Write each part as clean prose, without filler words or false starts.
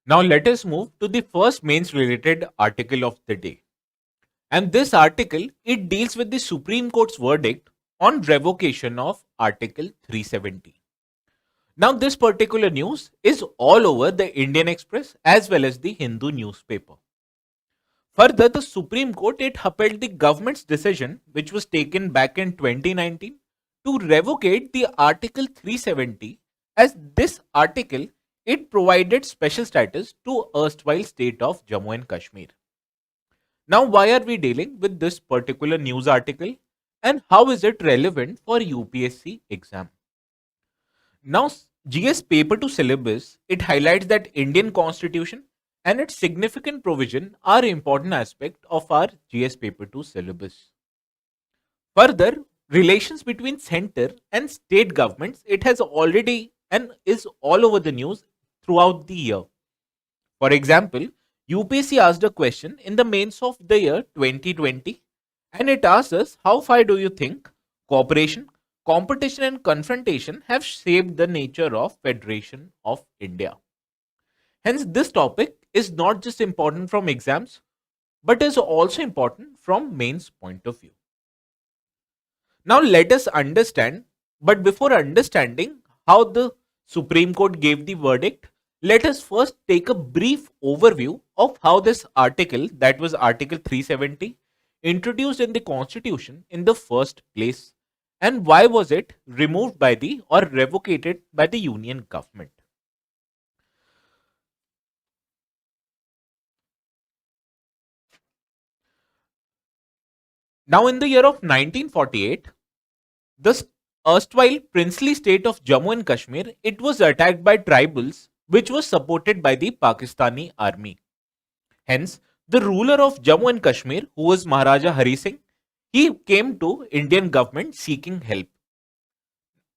Now let us move to the first mains related article of the day. And this article, it deals with the Supreme Court's verdict on revocation of Article 370. Now this particular news is all over the Indian Express as well as the Hindu newspaper. Further, the Supreme Court, it upheld the government's decision which was taken back in 2019 to revocate the Article 370, as this article, it provided special status to erstwhile state of Jammu and Kashmir. Now, why are we dealing with this particular news article and how is it relevant for UPSC exam? Now, GS paper to syllabus, it highlights that Indian constitution and its significant provision are important aspect of our GS paper to syllabus. Further, relations between center and state governments, it has already and is all over the news throughout the year. For example, UPSC asked a question in the mains of the year 2020 and it asks us, how far do you think cooperation, competition and confrontation have shaped the nature of Federation of India? Hence, this topic is not just important from exams but is also important from mains point of view. Now let us understand, but before understanding how the Supreme Court gave the verdict, let us first take a brief overview of how this article, that was Article 370, introduced in the Constitution in the first place and why was it removed by the or revocated by the Union government. Now in the year of 1948, the erstwhile princely state of Jammu and Kashmir, it was attacked by tribals which was supported by the Pakistani army. Hence, the ruler of Jammu and Kashmir, who was Maharaja Hari Singh, he came to Indian government seeking help.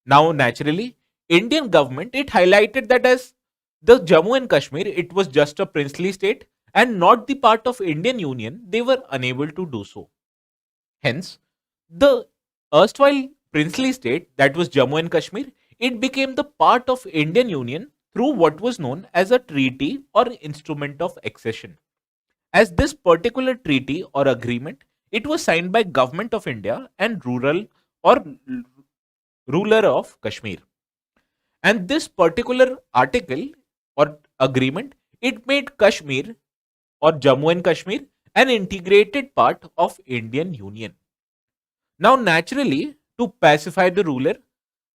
Now, naturally, Indian government, it highlighted that as the Jammu and Kashmir, it was just a princely state and not the part of Indian Union, they were unable to do so. Hence, the erstwhile princely state, that was Jammu and Kashmir, it became the part of Indian Union through what was known as a treaty or instrument of accession. As this particular treaty or agreement, it was signed by Government of India and ruler of Kashmir. And this particular article or agreement, it made Kashmir or Jammu and Kashmir an integrated part of Indian Union. Now, naturally, to pacify the ruler,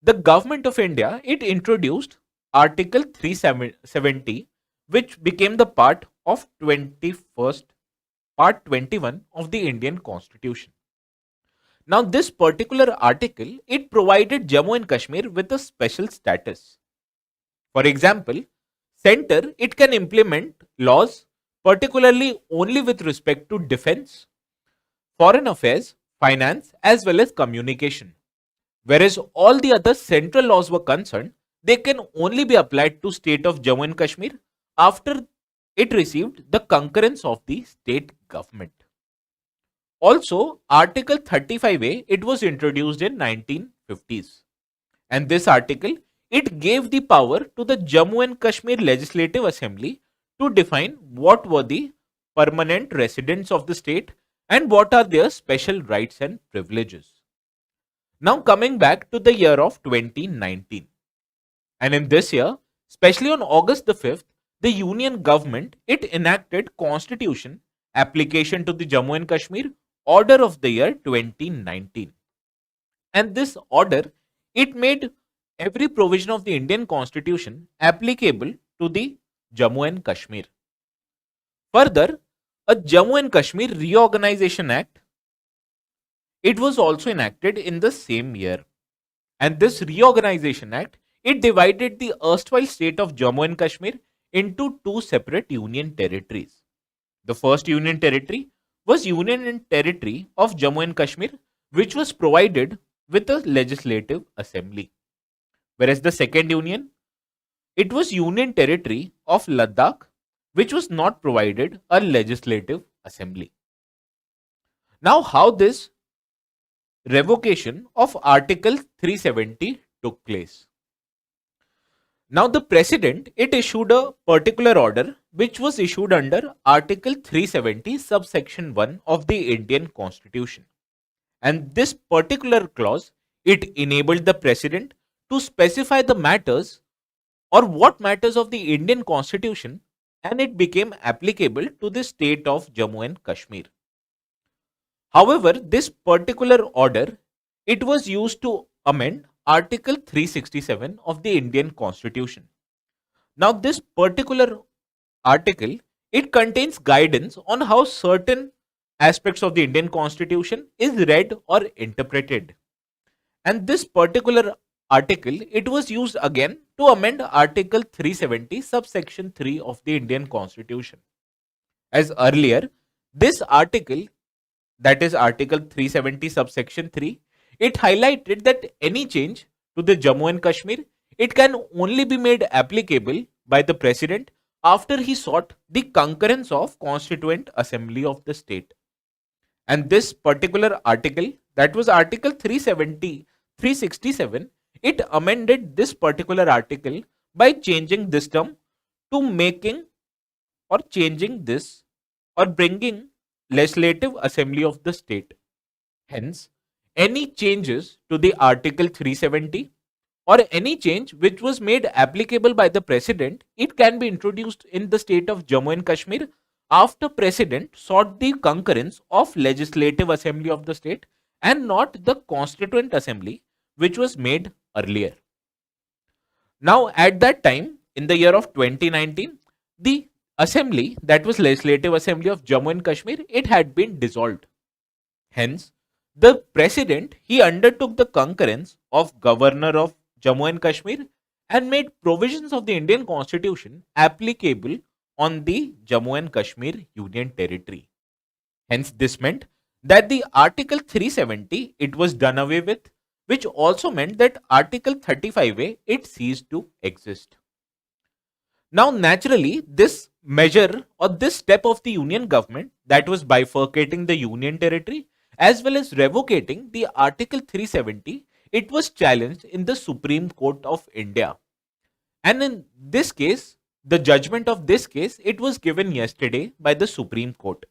the Government of India, it introduced Article 370, which became the part of 21 of the Indian Constitution. Now, this particular article, it provided Jammu and Kashmir with a special status. For example, center, it can implement laws particularly only with respect to defense, foreign affairs, finance as well as communication. Whereas all the other central laws were concerned, they can only be applied to state of Jammu and Kashmir after it received the concurrence of the state government. Also, Article 35A, it was introduced in 1950s. And this article, it gave the power to the Jammu and Kashmir Legislative Assembly to define what were the permanent residents of the state and what are their special rights and privileges. Now coming back to the year of 2019. And in this year, especially on August the 5th, the Union government, it enacted Constitution application to the Jammu and Kashmir Order of the year 2019. And this order, it made every provision of the Indian Constitution applicable to the Jammu and Kashmir. Further, a Jammu and Kashmir Reorganization Act, it was also enacted in the same year. And this Reorganization Act, it divided the erstwhile state of Jammu and Kashmir into two separate union territories. The first union territory was Union and Territory of Jammu and Kashmir, which was provided with a legislative assembly. Whereas the second union, it was Union Territory of Ladakh, which was not provided a legislative assembly. Now, how this revocation of Article 370 took place? Now, the president, it issued a particular order which was issued under Article 370, subsection 1 of the Indian Constitution. And this particular clause, it enabled the president to specify the matters or what matters of the Indian Constitution, and it became applicable to the state of Jammu and Kashmir. However, this particular order, it was used to amend Article 367 of the Indian Constitution. Now, this particular article, it contains guidance on how certain aspects of the Indian Constitution is read or interpreted. And this particular article, it was used again to amend Article 370, subsection 3 of the Indian Constitution. As earlier, this article, that is Article 370, subsection 3, it highlighted that any change to the Jammu and Kashmir, it can only be made applicable by the president after he sought the concurrence of Constituent Assembly of the state. And this particular article, that was Article 367, it amended this particular article by changing this term to making or changing this or bringing Legislative Assembly of the state. Hence, any changes to the Article 370 or any change which was made applicable by the president, it can be introduced in the state of Jammu and Kashmir after president sought the concurrence of Legislative Assembly of the state and not the Constituent Assembly which was made earlier. Now, at that time, in the year of 2019, the assembly, that was Legislative Assembly of Jammu and Kashmir, it had been dissolved. Hence, the president, he undertook the concurrence of governor of Jammu and Kashmir and made provisions of the Indian Constitution applicable on the Jammu and Kashmir Union Territory. Hence, this meant that the Article 370, it was done away with, which also meant that Article 35A, it ceased to exist. Now, naturally, this measure or this step of the union government, that was bifurcating the union territory as well as revocating the Article 370, it was challenged in the Supreme Court of India. And in this case, the judgment of this case, it was given yesterday by the Supreme Court.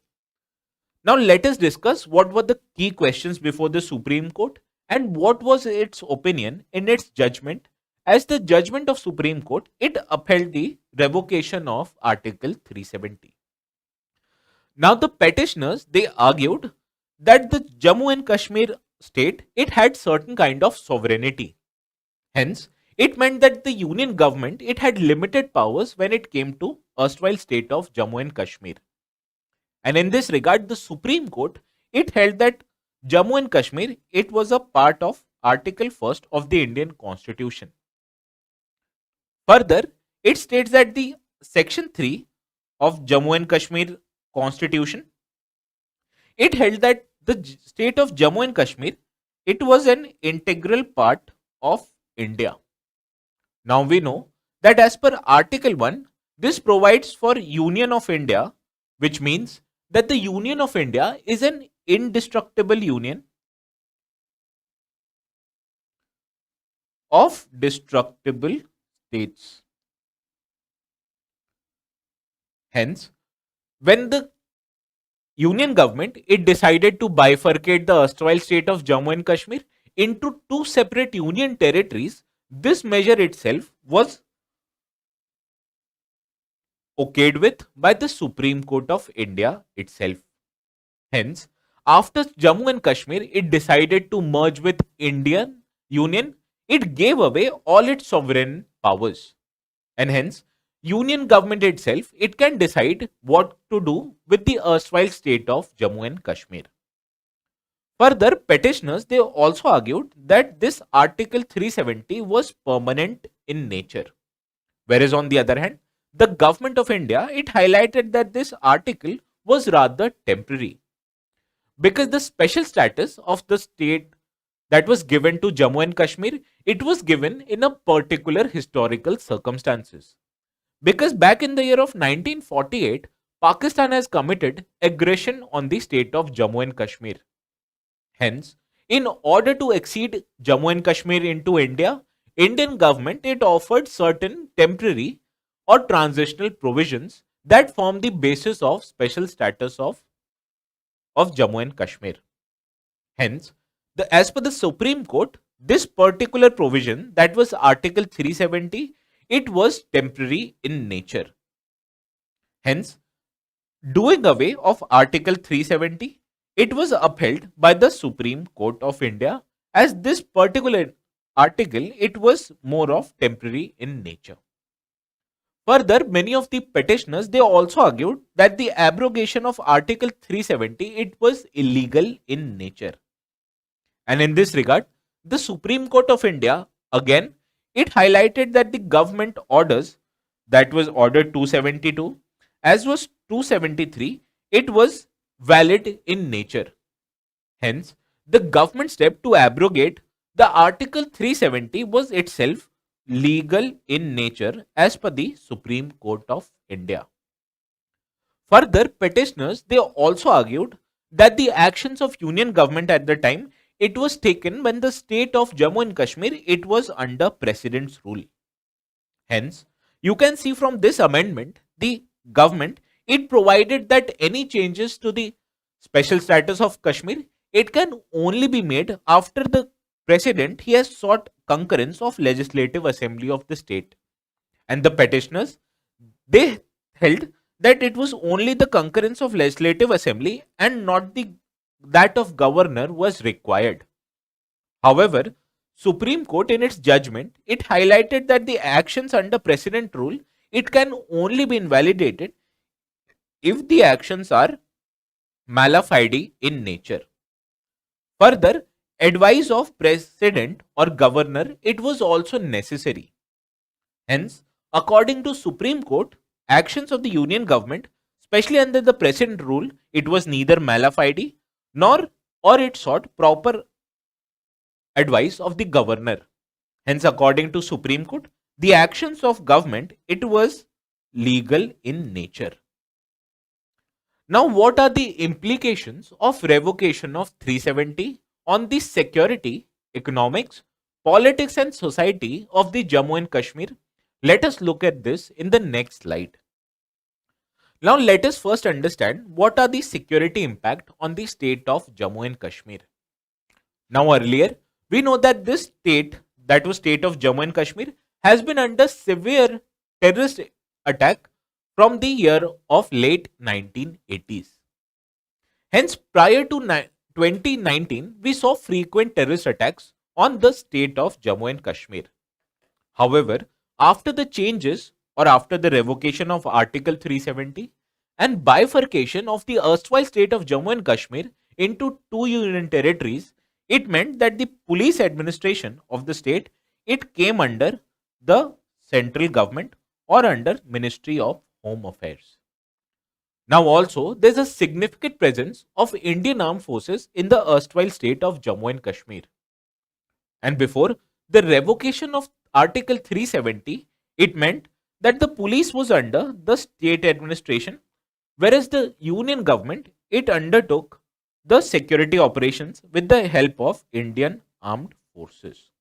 Now, let us discuss what were the key questions before the Supreme Court and what was its opinion in its judgment. As the judgment of Supreme Court, it upheld the revocation of Article 370. Now, the petitioners, they argued that the Jammu and Kashmir state, it had certain kind of sovereignty. Hence, it meant that the union government, it had limited powers when it came to erstwhile state of Jammu and Kashmir. And in this regard, the Supreme Court, it held that Jammu and Kashmir, it was a part of Article 1 of the Indian Constitution. Further, it states that the Section 3 of Jammu and Kashmir Constitution, it held that the state of Jammu and Kashmir, it was an integral part of India. Now we know that as per Article 1, this provides for Union of India, which means that the Union of India is an indestructible union of destructible states. Hence, when the union government, it decided to bifurcate the erstwhile state of Jammu and Kashmir into two separate union territories, this measure itself was okayed with by the Supreme Court of India itself. Hence, after Jammu and Kashmir, it decided to merge with Indian Union, it gave away all its sovereign powers. And hence, Union government itself, it can decide what to do with the erstwhile state of Jammu and Kashmir. Further, petitioners, they also argued that this Article 370 was permanent in nature. Whereas on the other hand, the government of India, it highlighted that this article was rather temporary. Because the special status of the state that was given to Jammu and Kashmir, it was given in a particular historical circumstances. Because back in the year of 1948, Pakistan has committed aggression on the state of Jammu and Kashmir. Hence, in order to accede Jammu and Kashmir into India, Indian government, it offered certain temporary or transitional provisions that form the basis of special status of Jammu and Kashmir. Hence, as per the Supreme Court, this particular provision, that was Article 370, it was temporary in nature. Hence, doing away of Article 370, it was upheld by the Supreme Court of India, as this particular article, it was more of temporary in nature. Further, many of the petitioners, they also argued that the abrogation of Article 370, it was illegal in nature. And in this regard, the Supreme Court of India, again, it highlighted that the government orders, that was Order 272, as was 273, it was valid in nature. Hence, the government step to abrogate the Article 370 was itself legal in nature as per the Supreme Court of India. Further, petitioners, they also argued that the actions of union government at the time, it was taken when the state of Jammu and Kashmir, it was under president's rule. Hence, you can see from this amendment, the government, it provided that any changes to the special status of Kashmir, it can only be made after the president, he has sought concurrence of legislative assembly of the state. And the petitioners, they held that it was only the concurrence of legislative assembly and not the that of governor was required. However, Supreme Court in its judgment, it highlighted that the actions under precedent rule, it can only be invalidated if the actions are mala fide in nature. Further, advice of president or governor, it was also necessary. Hence, according to Supreme Court, actions of the union government, especially under the present rule, it was neither mala fide nor or it sought proper advice of the governor. Hence, according to Supreme Court, the actions of government, it was legal in nature. Now, what are the implications of revocation of 370 on the security, economics, politics and society of the Jammu and Kashmir? Let us look at this in the next slide. Now, let us first understand what are the security impact on the state of Jammu and Kashmir. Now, earlier, we know that this state, that was state of Jammu and Kashmir, has been under severe terrorist attack from the year of late 1980s. Hence, prior to 2019, we saw frequent terrorist attacks on the state of Jammu and Kashmir. However, after the changes or after the revocation of Article 370 and bifurcation of the erstwhile state of Jammu and Kashmir into two union territories, it meant that the police administration of the state, it came under the central government or under Ministry of Home Affairs. Now also, there is a significant presence of Indian armed forces in the erstwhile state of Jammu and Kashmir. And before the revocation of Article 370, it meant that the police was under the state administration, whereas the union government, it undertook the security operations with the help of Indian armed forces.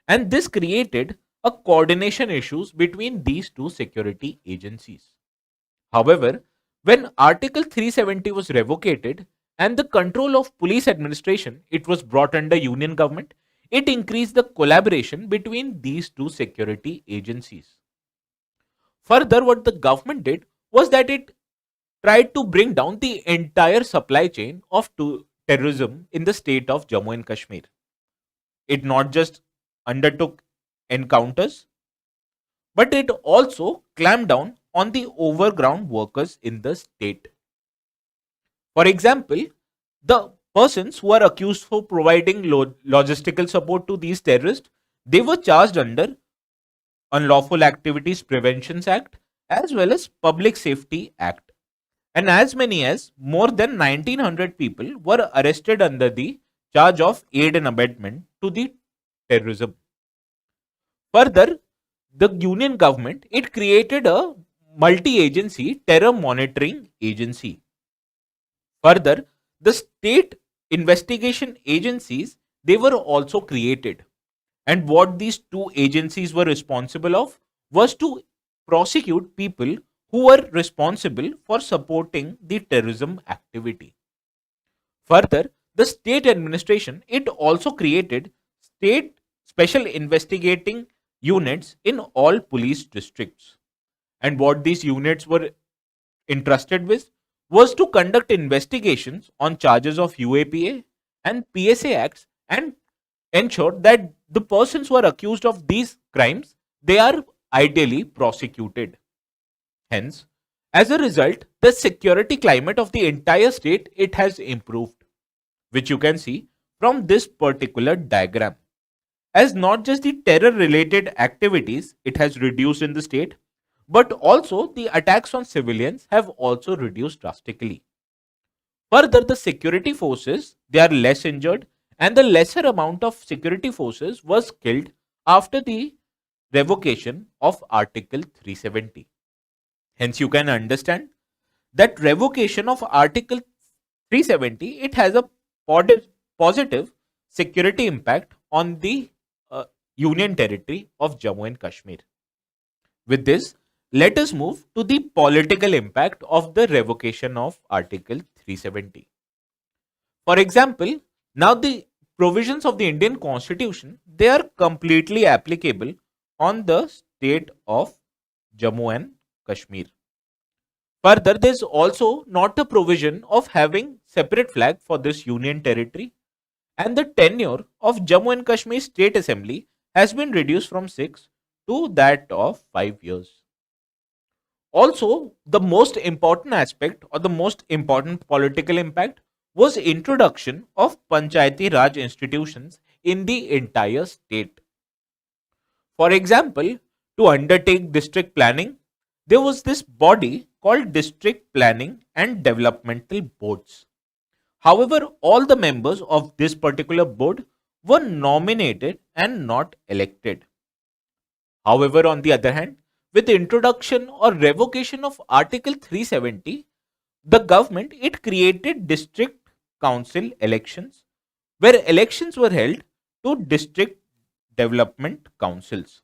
And this created a coordination issues between these two security agencies. However, when Article 370 was revocated and the control of police administration, it was brought under union government, it increased the collaboration between these two security agencies. Further, what the government did was that it tried to bring down the entire supply chain of terrorism in the state of Jammu and Kashmir. It not just undertook encounters, but it also clamped down on the overground workers in the state. For example, the persons who are accused for providing logistical support to these terrorists, they were charged under Unlawful Activities Preventions Act as well as Public Safety Act. And as many as more than 1900 people were arrested under the charge of aid and abetment to the terrorism. Further, the union government, it created a multi-agency terror monitoring agency. Further, the state investigation agencies, they were also created. And what these two agencies were responsible of was to prosecute people who were responsible for supporting the terrorism activity. Further, the state administration, it also created state special investigating units in all police districts. And what these units were entrusted with was to conduct investigations on charges of UAPA and PSA acts and ensure that the persons who are accused of these crimes, they are ideally prosecuted. Hence, as a result, the security climate of the entire state, it has improved, which you can see from this particular diagram. As not just the terror related activities it has reduced in the state, but also the attacks on civilians have also reduced drastically. Further, the security forces, they are less injured, and the lesser amount of security forces was killed after the revocation of Article 370. Hence, you can understand that revocation of Article 370, it has a positive security impact on the Union territory of Jammu and Kashmir. With this, let us move to the political impact of the revocation of Article 370. For example, now the provisions of the Indian Constitution, they are completely applicable on the state of Jammu and Kashmir. Further, there is also not a provision of having separate flag for this union territory, and the tenure of Jammu and Kashmir State Assembly has been reduced from 6 to that of 5 years. Also, the most important aspect or the most important political impact was introduction of Panchayati Raj institutions in the entire state. For example, to undertake district planning, there was this body called District Planning and Developmental Boards. However, all the members of this particular board were nominated and not elected. However, on the other hand, with the introduction or revocation of Article 370, the government, it created district council elections where elections were held to district development councils,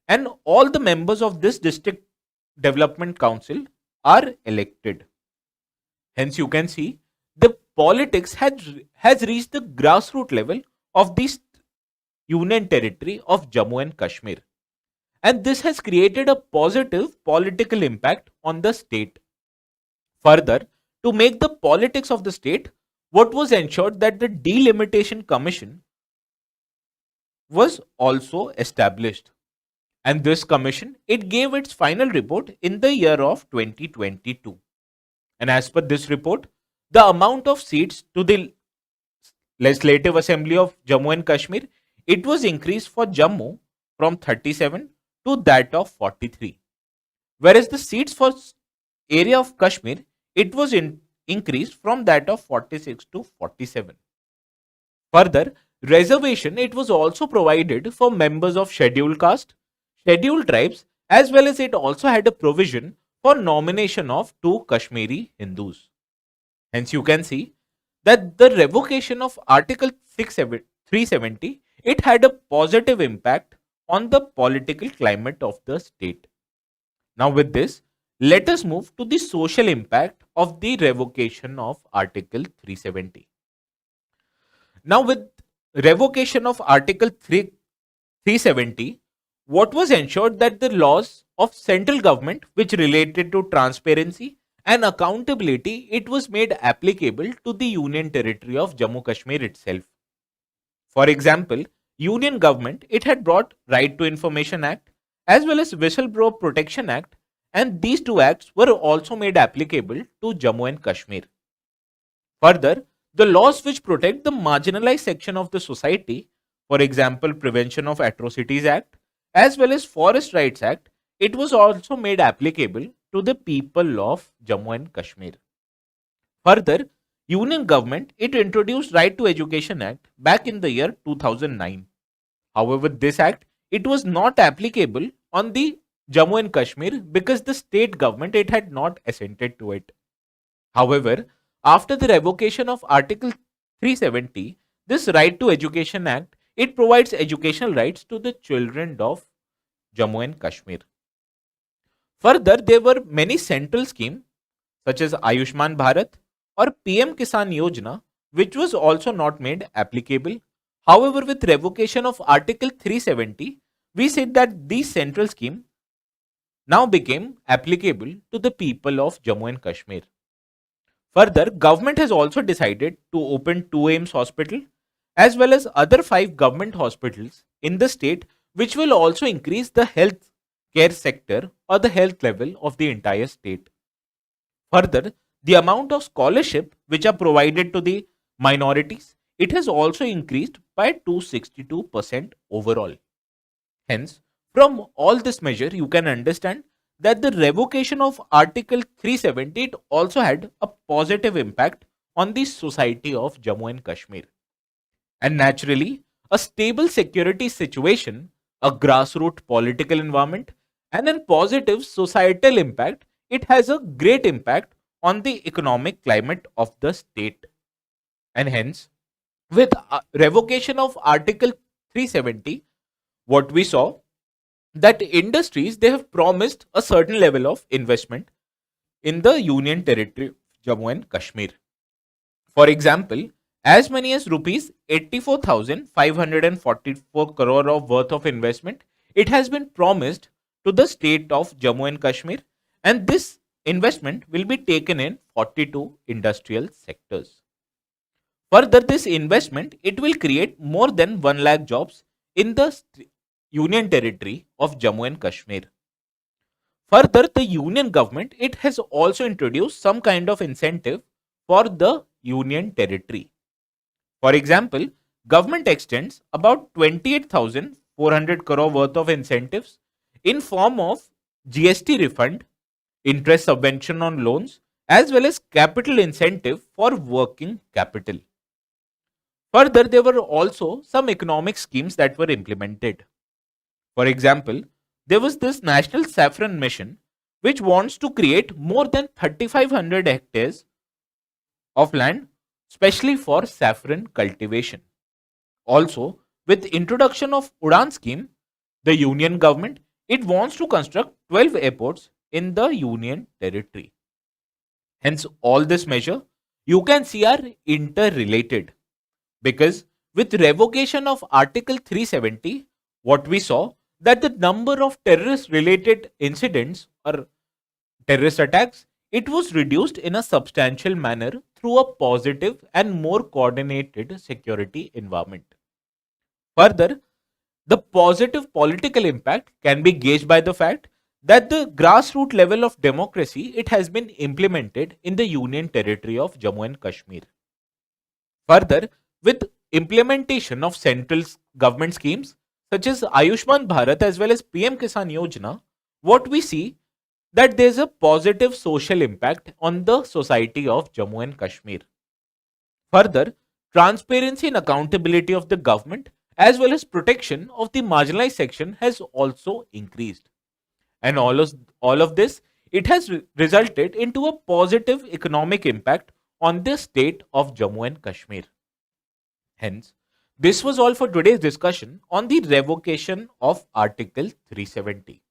and all the members of this district development council are elected. Hence, you can see the politics has reached the grassroots level of this union territory of Jammu and Kashmir, and this has created a positive political impact on the state. Further, to make the politics of the state, what was ensured that the delimitation commission was also established, and this commission, it gave its final report in the year of 2022. And as per this report, the amount of seats to the Legislative Assembly of Jammu and Kashmir, it was increased for Jammu from 37 to that of 43, whereas the seats for area of Kashmir, it was increased from that of 46 to 47. Further, reservation, it was also provided for members of scheduled caste, scheduled tribes, as well as it also had a provision for nomination of 2 Kashmiri Hindus. Hence, you can see that the revocation of Article 370, it had a positive impact on the political climate of the state. Now, with this, let us move to the social impact of the revocation of Article 370. Now, with revocation of Article 370, what was ensured that the laws of central government which related to transparency and accountability, it was made applicable to the union territory of Jammu Kashmir itself. For example, union government, it had brought Right to Information Act as well as Whistleblower Protection Act, and these two acts were also made applicable to Jammu and Kashmir. Further, the laws which protect the marginalized section of the society, for example, Prevention of Atrocities Act as well as Forest Rights Act, it was also made applicable to the people of Jammu and Kashmir. Further, Union government, it introduced Right to Education Act back in the year 2009. However, this act, it was not applicable on the Jammu and Kashmir because the state government, it had not assented to it. However, after the revocation of Article 370, this Right to Education Act, it provides educational rights to the children of Jammu and Kashmir. Further, there were many central schemes such as Ayushman Bharat or PM Kisan Yojana, which was also not made applicable. However, with revocation of Article 370, we said that these central schemes now became applicable to the people of Jammu and Kashmir. Further, government has also decided to open two AIMS hospital as well as other five government hospitals in the state, which will also increase the health care sector or the health level of the entire state. Further, the amount of scholarship which are provided to the minorities, it has also increased by 262% overall. Hence, from all this measure, you can understand that the revocation of Article 370 it also had a positive impact on the society of Jammu and Kashmir. And naturally, a stable security situation, a grassroots political environment, and a positive societal impact, it has a great impact on the economic climate of the state. And hence, with revocation of Article 370, what we saw that industries they have promised a certain level of investment in the union territory of Jammu and Kashmir. For example, as many as rupees 84,544 crore of worth of investment it has been promised to the state of Jammu and Kashmir, and this investment will be taken in 42 industrial sectors. Further, this investment it will create more than 1 lakh jobs in the union territory of Jammu and Kashmir. Further, the union government it has also introduced some kind of incentive for the union territory. For example, government extends about 28,400 crore worth of incentives in form of GST refund, interest subvention on loans, as well as capital incentive for working capital. Further, there were also some economic schemes that were implemented. For example, there was this National Saffron Mission, which wants to create more than 3,500 hectares of land, especially for saffron cultivation. Also, with introduction of Udan scheme, the union government it wants to construct 12 airports in the union territory. Hence, all this measure you can see are interrelated because with revocation of Article 370, what we saw that the number of terrorist related incidents or terrorist attacks it was reduced in a substantial manner through a positive and more coordinated security environment. Further, the positive political impact can be gauged by the fact that the grassroots level of democracy it has been implemented in the union territory of Jammu and Kashmir. Further, with implementation of central government schemes such as Ayushman Bharat as well as PM Kisan Yojana, what we see that there is a positive social impact on the society of Jammu and Kashmir. Further, transparency and accountability of the government as well as protection of the marginalized section has also increased. And all of this, it has resulted into a positive economic impact on the state of Jammu and Kashmir. Hence, this was all for today's discussion on the revocation of Article 370.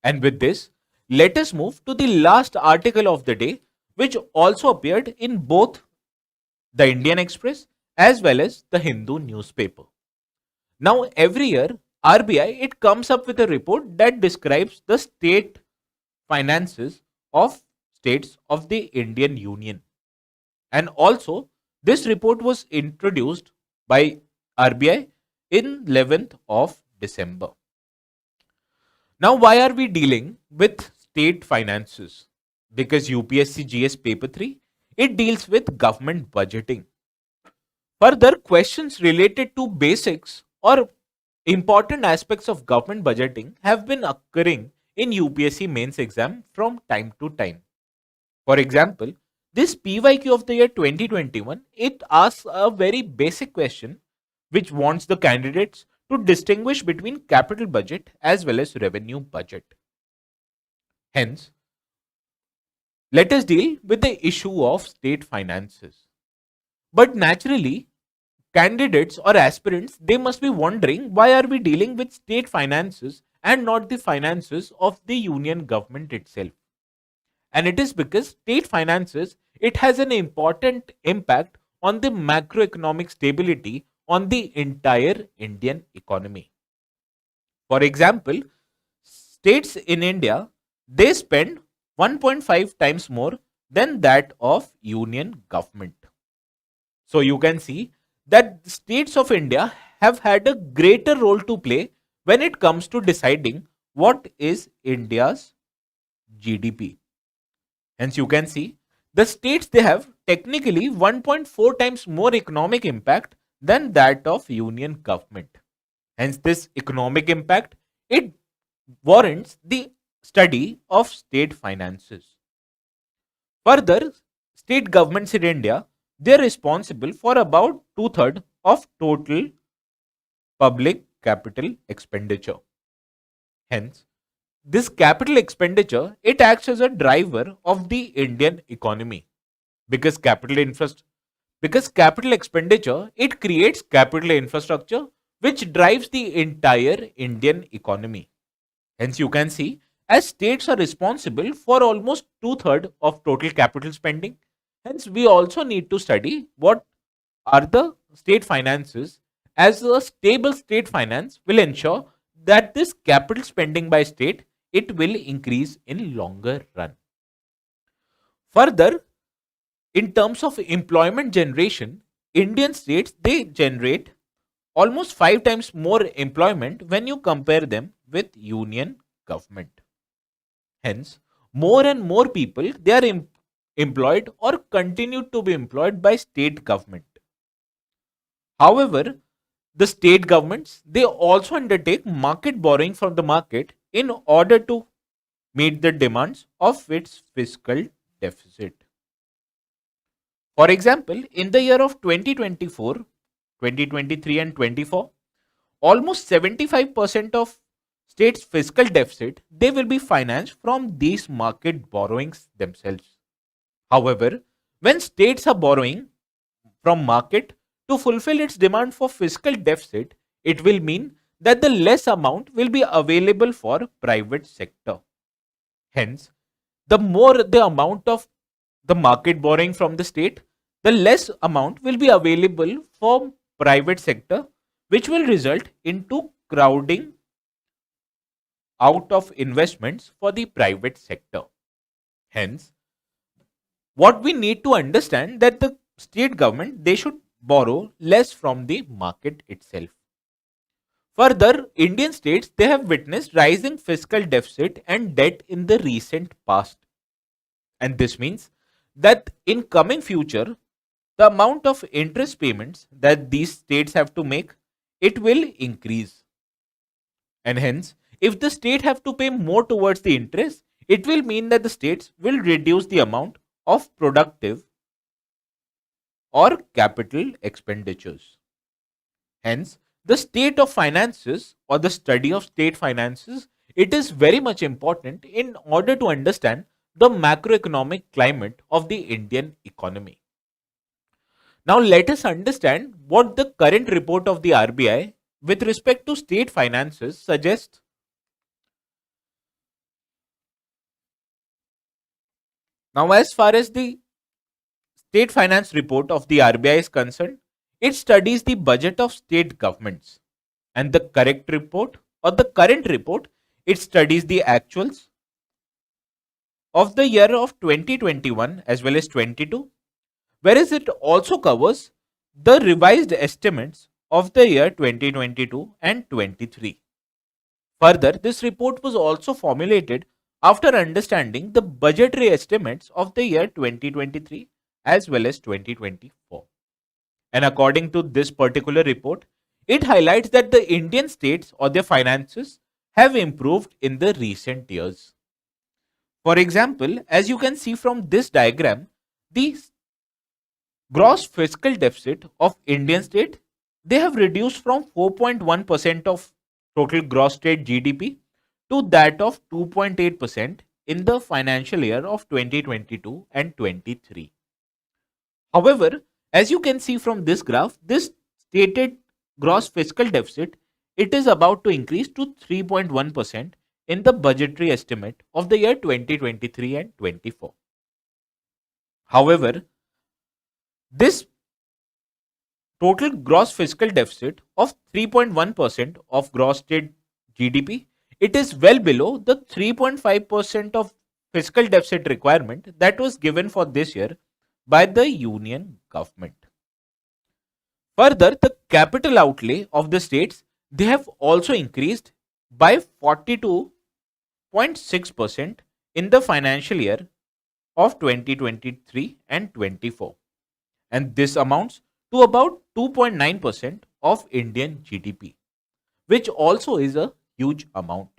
And with this, let us move to the last article of the day, which also appeared in both the Indian Express as well as the Hindu newspaper. Now, every year, RBI it comes up with a report that describes the state finances of states of the Indian Union. And also, this report was introduced by RBI in 11th of December. Now, why are we dealing with state finances? Because UPSC GS paper 3 it deals with government budgeting. Further, questions related to basics or important aspects of government budgeting have been occurring in UPSC mains exam from time to time. For example, this PYQ of the year 2021 it asks a very basic question which wants the candidates to distinguish between capital budget as well as revenue budget. Hence, let us deal with the issue of state finances. But naturally, candidates or aspirants they must be wondering why are we dealing with state finances and not the finances of the union government itself. And it is because state finances, it has an important impact on the macroeconomic stability on the entire Indian economy. For example, states in India, they spend 1.5 times more than that of union government. So you can see that the states of India have had a greater role to play when it comes to deciding what is India's GDP. Hence, you can see the states, they have technically 1.4 times more economic impact than that of union government. Hence, this economic impact, it warrants the study of state finances. Further, state governments in India, they are responsible for about two-thirds of total public capital expenditure. Hence, this capital expenditure, it acts as a driver of the Indian economy, because capital expenditure, it creates capital infrastructure which drives the entire Indian economy. Hence, you can see as states are responsible for almost two-thirds of total capital spending. Hence, we also need to study what are the state finances, as a stable state finance will ensure that this capital spending by state, it will increase in longer run. Further, in terms of employment generation, Indian states, they generate almost 5 times more employment when you compare them with union government. Hence, more and more people, they are employed or continue to be employed by state government. However, the state governments, they also undertake market borrowing from the market in order to meet the demands of its fiscal deficit. For example, in the year of 2024, 2023 and 24, almost 75% of states' fiscal deficit, they will be financed from these market borrowings themselves. However, when states are borrowing from market to fulfill its demand for fiscal deficit, it will mean that the less amount will be available for private sector. Hence, the more the amount of the market borrowing from the state, the less amount will be available for private sector, which will result into crowding out of investments for the private sector. Hence, what we need to understand that the state government, they should borrow less from the market itself. Further, Indian states, they have witnessed rising fiscal deficit and debt in the recent past. And this means that in coming future, the amount of interest payments that these states have to make, it will increase. And hence, if the state have to pay more towards the interest, it will mean that the states will reduce the amount of productive or capital expenditures. Hence, the state of finances or the study of state finances, it is very much important in order to understand the macroeconomic climate of the Indian economy. Now, let us understand what the current report of the RBI with respect to state finances suggests. Now, as far as the state finance report of the RBI is concerned, it studies the budget of state governments, and the correct report or the current report, it studies the actuals of the year of 2021 as well as 22, whereas it also covers the revised estimates of the year 2022 and 23. Further, this report was also formulated after understanding the budgetary estimates of the year 2023 as well as 2024. And according to this particular report, it highlights that the Indian states or their finances have improved in the recent years. For example, as you can see from this diagram, the gross fiscal deficit of Indian state, they have reduced from 4.1% of total gross state GDP to that of 2.8% in the financial year of 2022 and 23. However, as you can see from this graph, this stated gross fiscal deficit, it is about to increase to 3.1% in the budgetary estimate of the year 2023 and 24. However, this total gross fiscal deficit of 3.1% of gross state GDP, it is well below the 3.5% of fiscal deficit requirement that was given for this year by the union government. Further, the capital outlay of the states, they have also increased by 42.6% in the financial year of 2023 and 24, and this amounts to about 2.9% of Indian GDP, which also is a huge amount.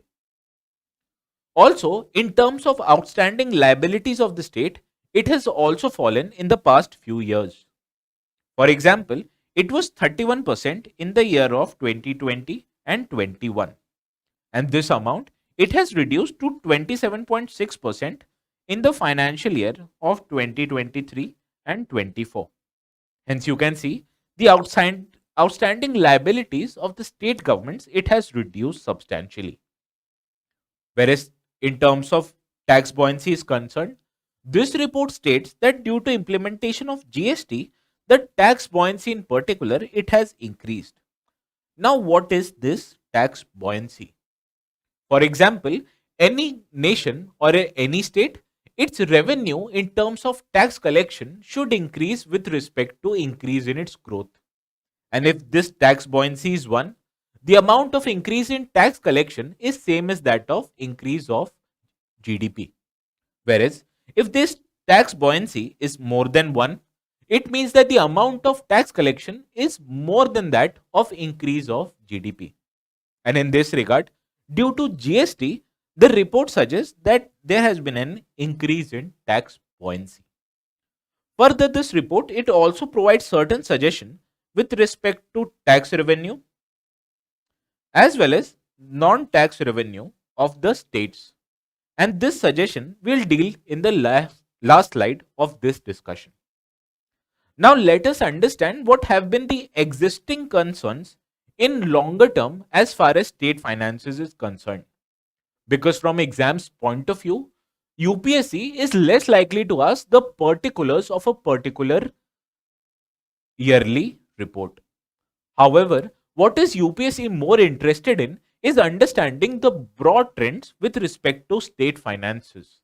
Also, in terms of outstanding liabilities of the state, it has also fallen in the past few years. For example, it was 31% in the year of 2020 and 21, and this amount, it has reduced to 27.6% in the financial year of 2023 and 24. Hence, you can see the outstanding liabilities of the state governments, it has reduced substantially. Whereas in terms of tax buoyancy is concerned, this report states that due to implementation of GST, the tax buoyancy in particular, it has increased. Now, what is this tax buoyancy? For example, any nation or any state, its revenue in terms of tax collection should increase with respect to increase in its growth. And if this tax buoyancy is 1, the amount of increase in tax collection is same as that of increase of GDP. Whereas if this tax buoyancy is more than 1, it means that the amount of tax collection is more than that of increase of GDP. And in this regard, due to GST, the report suggests that there has been an increase in tax buoyancy. Further, this report, it also provides certain suggestions with respect to tax revenue as well as non-tax revenue of the states. And this suggestion will deal in the last slide of this discussion. Now let us understand what have been the existing concerns in longer term as far as state finances is concerned. Because from exams point of view, UPSC is less likely to ask the particulars of a particular yearly report. However, what is UPSC more interested in is understanding the broad trends with respect to state finances.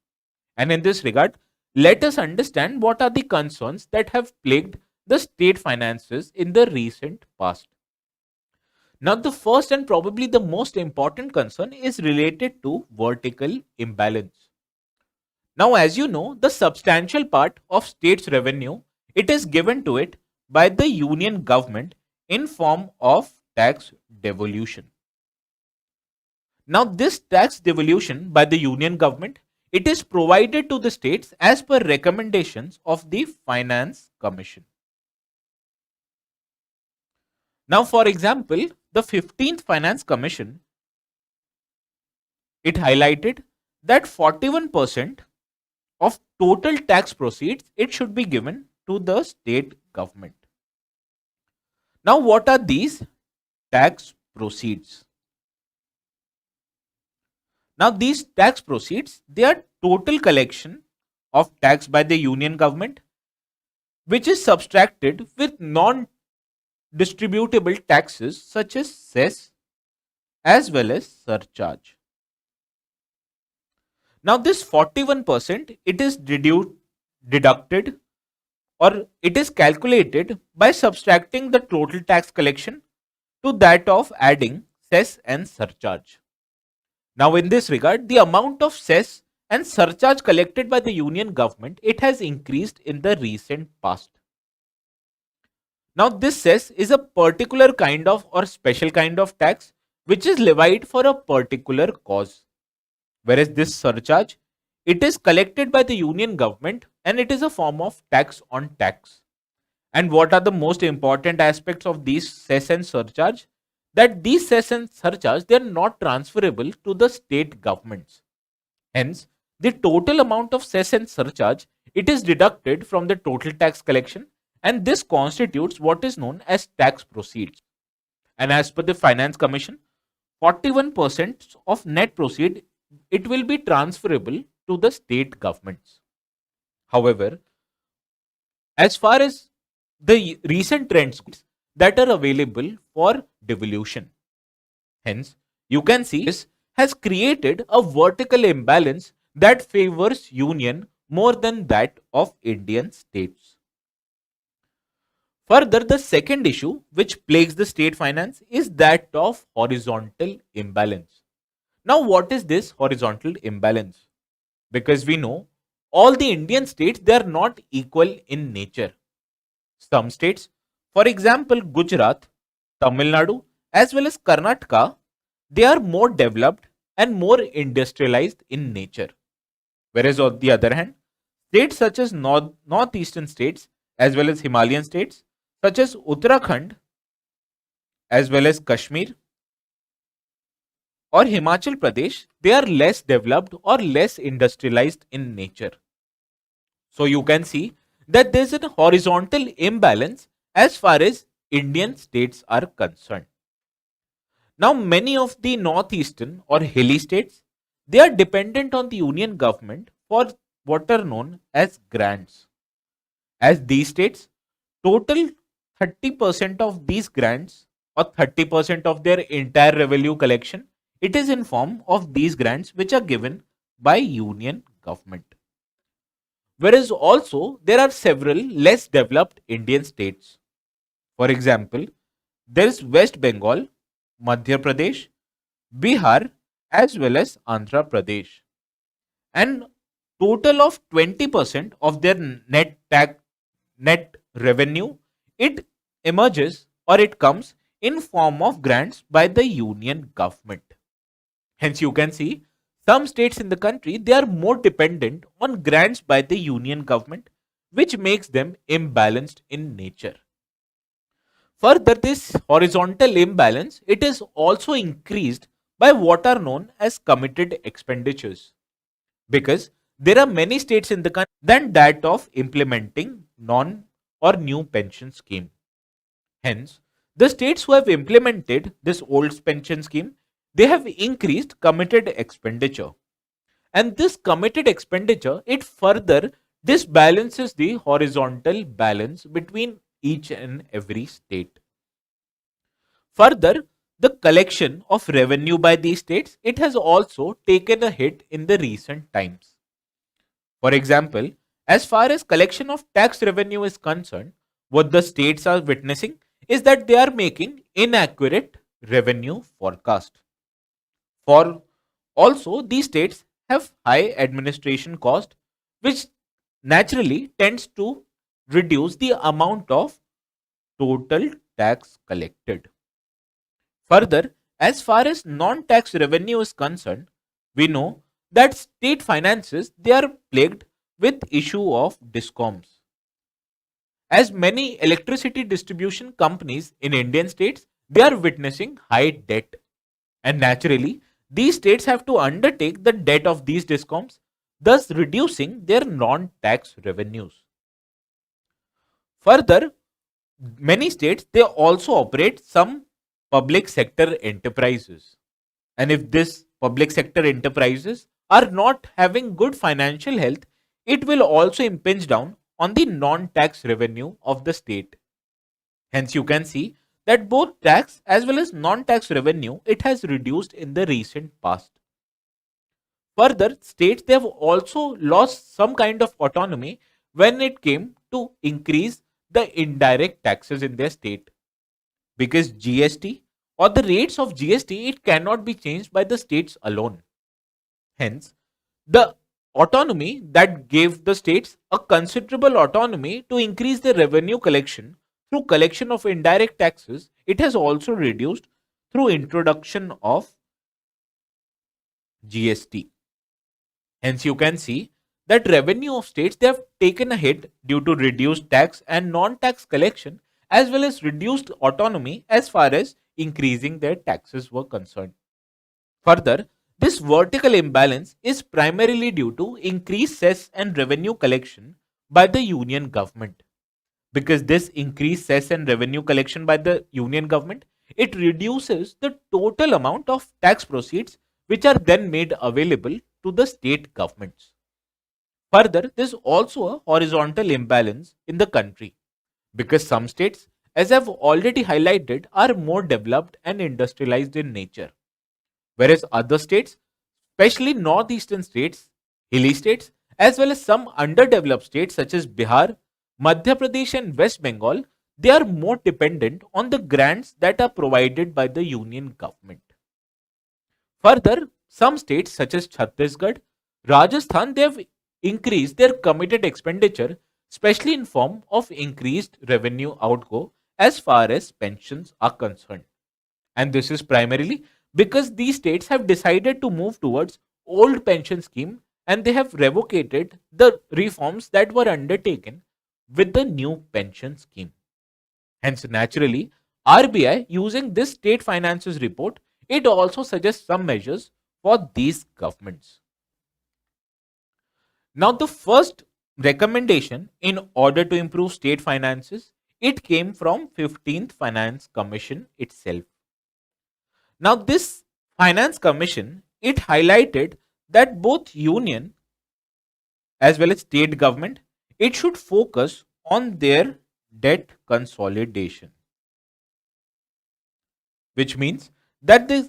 And in this regard, let us understand what are the concerns that have plagued the state finances in the recent past. Now, the first and probably the most important concern is related to vertical imbalance. Now, as you know, the substantial part of state's revenue, it is given to it by the union government in form of tax devolution. Now, this tax devolution by the union government, it is provided to the states as per recommendations of the Finance Commission. Now, for example, the 15th Finance Commission, it highlighted that 41% of total tax proceeds, it should be given to the state government. Now, what are these tax proceeds? Now, these tax proceeds, they are total collection of tax by the union government, which is subtracted with non-distributable taxes such as cess as well as surcharge. Now, this 41%, it is deducted or it is calculated by subtracting the total tax collection to that of adding cess and surcharge. Now, in this regard, the amount of cess and surcharge collected by the union government, it has increased in the recent past. Now, this cess is a particular kind of or special kind of tax which is levied for a particular cause. Whereas this surcharge, it is collected by the union government and it is a form of tax on tax. And what are the most important aspects of these cess and surcharge? That these cess and surcharge, they are not transferable to the state governments. Hence, the total amount of cess and surcharge, it is deducted from the total tax collection, and this constitutes what is known as tax proceeds. And as per the Finance Commission, 41% of net proceed, it will be transferable to the state governments. However, as far as the recent trends that are available for devolution, hence you can see this has created a vertical imbalance that favors union more than that of Indian states. Further, the second issue which plagues the state finance is that of horizontal imbalance. Now, what is this horizontal imbalance? Because we know all the Indian states, they are not equal in nature. Some states, for example, Gujarat, Tamil Nadu, as well as Karnataka, they are more developed and more industrialized in nature. Whereas on the other hand, states such as northeastern states as well as Himalayan states such as Uttarakhand as well as Kashmir or Himachal Pradesh, they are less developed or less industrialized in nature. So you can see that there is a horizontal imbalance as far as Indian states are concerned. Now, many of the northeastern or hilly states, they are dependent on the union government for what are known as grants. As these states, total 30% of these grants or 30% of their entire revenue collection, it is in form of these grants which are given by union government. Whereas also there are several less developed Indian states. For example, there is West Bengal, Madhya Pradesh, Bihar, as well as Andhra Pradesh. And total of 20% of their net revenue, it emerges or it comes in form of grants by the union government. Hence, you can see some states in the country, they are more dependent on grants by the union government, which makes them imbalanced in nature. Further, this horizontal imbalance, it is also increased by what are known as committed expenditures, because there are many states in the country than that of implementing non or new pension scheme. Hence, the states who have implemented this old pension scheme, they have increased committed expenditure. And this committed expenditure, it further disbalances the horizontal balance between each and every state. Further, the collection of revenue by these states, it has also taken a hit in the recent times. For example, as far as collection of tax revenue is concerned, what the states are witnessing is that they are making inaccurate revenue forecast. For also, these states have high administration cost, which naturally tends to reduce the amount of total tax collected. Further, as far as non-tax revenue is concerned, we know that state finances, they are plagued with issue of discoms. As many electricity distribution companies in Indian states, they are witnessing high debt, and naturally these states have to undertake the debt of these discoms, thus reducing their non-tax revenues. Further, many states, they also operate some public sector enterprises, and if this public sector enterprises are not having good financial health, it will also impinge down on the non-tax revenue of the state. Hence, you can see that both tax as well as non-tax revenue, it has reduced in the recent past. Further, states, they have also lost some kind of autonomy when it came to increase the indirect taxes in their state, because GST or the rates of GST, it cannot be changed by the states alone. Hence, the autonomy that gave the states a considerable autonomy to increase their revenue collection through collection of indirect taxes, it has also reduced through introduction of GST. Hence, you can see that revenue of states, they have taken a hit due to reduced tax and non-tax collection, as well as reduced autonomy as far as increasing their taxes were concerned. Further, this vertical imbalance is primarily due to increased cess and revenue collection by the union government, because this increased cess and revenue collection by the union government, it reduces the total amount of tax proceeds which are then made available to the state governments. Further, there's also a horizontal imbalance in the country because some states, as I've already highlighted, are more developed and industrialized in nature, whereas other states, especially northeastern states, hilly states, as well as some underdeveloped states such as Bihar, Madhya Pradesh, and West Bengal, they are more dependent on the grants that are provided by the union government. Further, some states such as Chhattisgarh, Rajasthan, they have increased their committed expenditure, especially in form of increased revenue outgo as far as pensions are concerned. And this is primarily because these states have decided to move towards old pension scheme and they have revocated the reforms that were undertaken with the new pension scheme. Hence, naturally, RBI using this state finances report, it also suggests some measures for these governments. Now, the first recommendation in order to improve state finances, it came from 15th Finance Commission itself. Now, this Finance Commission, it highlighted that both union as well as state government, it should focus on their debt consolidation, which means that the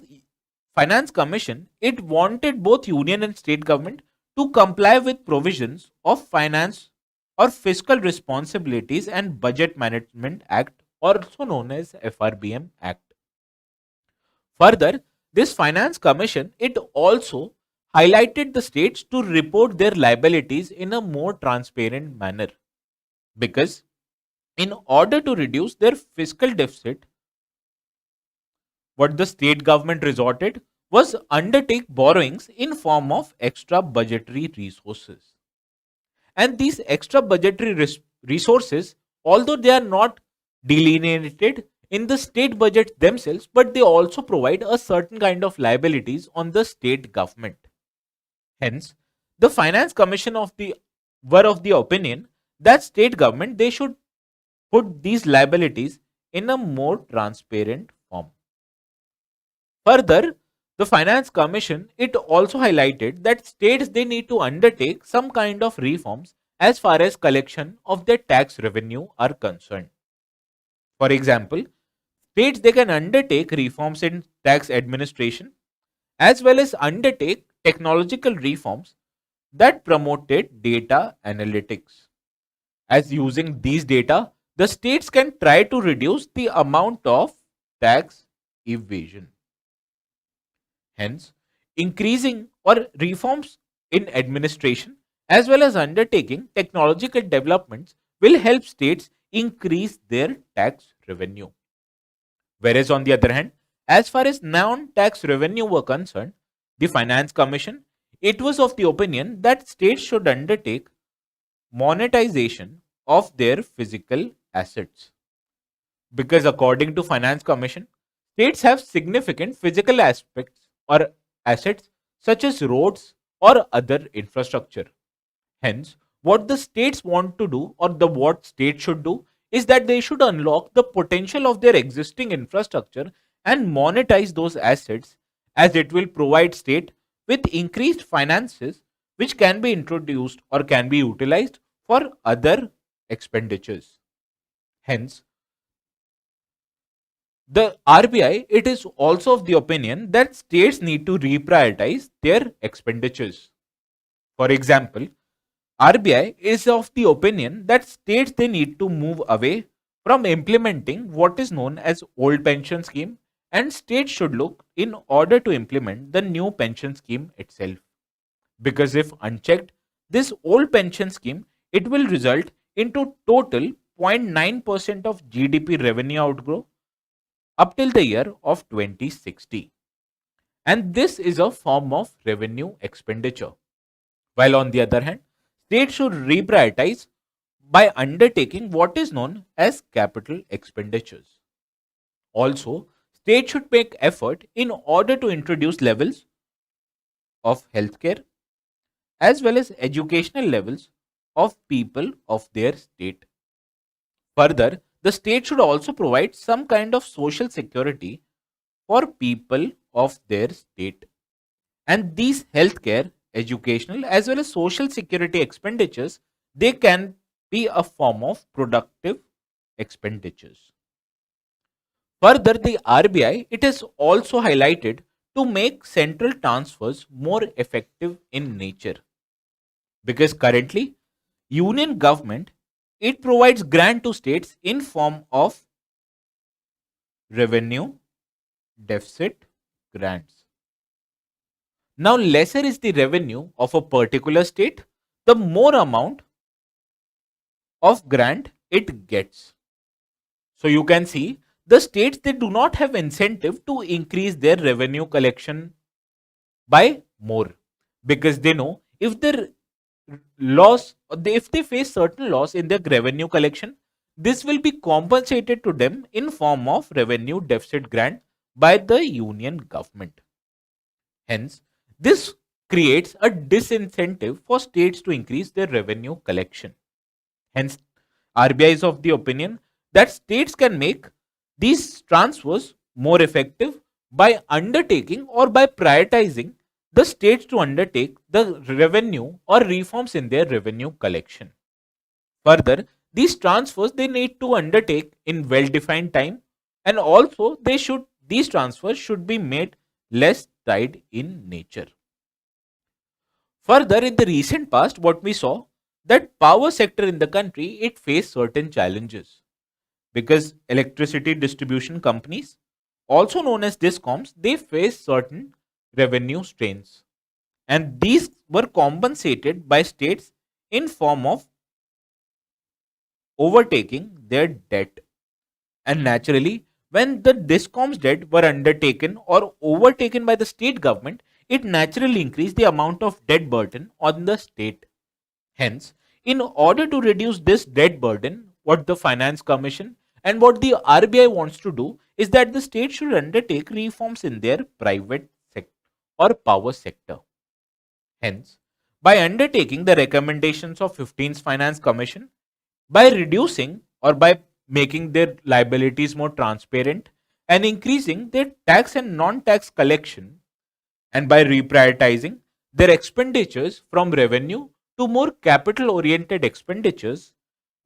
Finance Commission, it wanted both union and state government to comply with provisions of Finance or Fiscal Responsibilities and Budget Management Act, also known as FRBM Act. Further, this Finance Commission, it also highlighted the states to report their liabilities in a more transparent manner because in order to reduce their fiscal deficit, what the state government resorted was undertake borrowings in form of extra budgetary resources. And these extra budgetary resources, although they are not delineated in the state budgets themselves, but they also provide a certain kind of liabilities on the state government. Hence, the Finance Commission were of the opinion that state government, they should put these liabilities in a more transparent form. Further, the Finance Commission, it also highlighted that states, they need to undertake some kind of reforms as far as collection of their tax revenue are concerned. For example, states, they can undertake reforms in tax administration as well as undertake technological reforms that promoted data analytics. As using these data, the states can try to reduce the amount of tax evasion. Hence, increasing or reforms in administration as well as undertaking technological developments will help states increase their tax revenue. Whereas on the other hand, as far as non-tax revenue were concerned, the Finance Commission, it was of the opinion that states should undertake monetization of their physical assets. Because according to Finance Commission, states have significant physical aspects or assets such as roads or other infrastructure. Hence, what the states want to do or the what states should do is that they should unlock the potential of their existing infrastructure and monetize those assets, as it will provide state with increased finances which can be introduced or can be utilized for other expenditures. Hence, the RBI, it is also of the opinion that states need to reprioritize their expenditures. For example, RBI is of the opinion that states, they need to move away from implementing what is known as old pension scheme, and states should look in order to implement the new pension scheme itself. Because if unchecked, this old pension scheme, it will result into total 0.9% of GDP revenue outgrowth up till the year of 2060. And this is a form of revenue expenditure. While on the other hand, states should reprioritize by undertaking what is known as capital expenditures. Also, states should make effort in order to introduce levels of healthcare as well as educational levels of people of their state. Further, the state should also provide some kind of social security for people of their state. And these healthcare, educational, as well as social security expenditures, they can be a form of productive expenditures. Further, the RBI, it has also highlighted to make central transfers more effective in nature, because currently union government, it provides grant to states in form of revenue deficit grants. Now, lesser is the revenue of a particular state, the more amount of grant it gets. So you can see the states, they do not have incentive to increase their revenue collection by more, because they know if their loss, if they face certain loss in their revenue collection, this will be compensated to them in form of revenue deficit grant by the union government. Hence, this creates a disincentive for states to increase their revenue collection. Hence, RBI is of the opinion that states can make these transfers more effective by undertaking or by prioritizing the states to undertake the revenue or reforms in their revenue collection. Further, these transfers, they need to undertake in well defined time, and also these transfers should be made less tied in nature. Further, in the recent past, what we saw, that power sector in the country, it faced certain challenges, because electricity distribution companies, also known as discoms, they face certain revenue strains, and these were compensated by states in form of overtaking their debt. And naturally, when the discoms debt were undertaken or overtaken by the state government, it naturally increased the amount of debt burden on the state. Hence, in order to reduce this debt burden, what the Finance Commission and what the RBI wants to do is that the state should undertake reforms in their private sector or power sector. Hence, by undertaking the recommendations of 15th Finance Commission, by reducing or by making their liabilities more transparent and increasing their tax and non-tax collection, and by reprioritizing their expenditures from revenue to more capital oriented expenditures,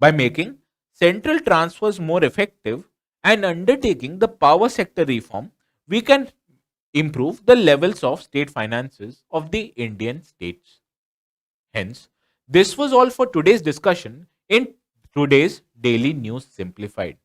by making central transfers more effective and undertaking the power sector reform, we can improve the levels of state finances of the Indian states. Hence, this was all for today's discussion in today's Daily News Simplified.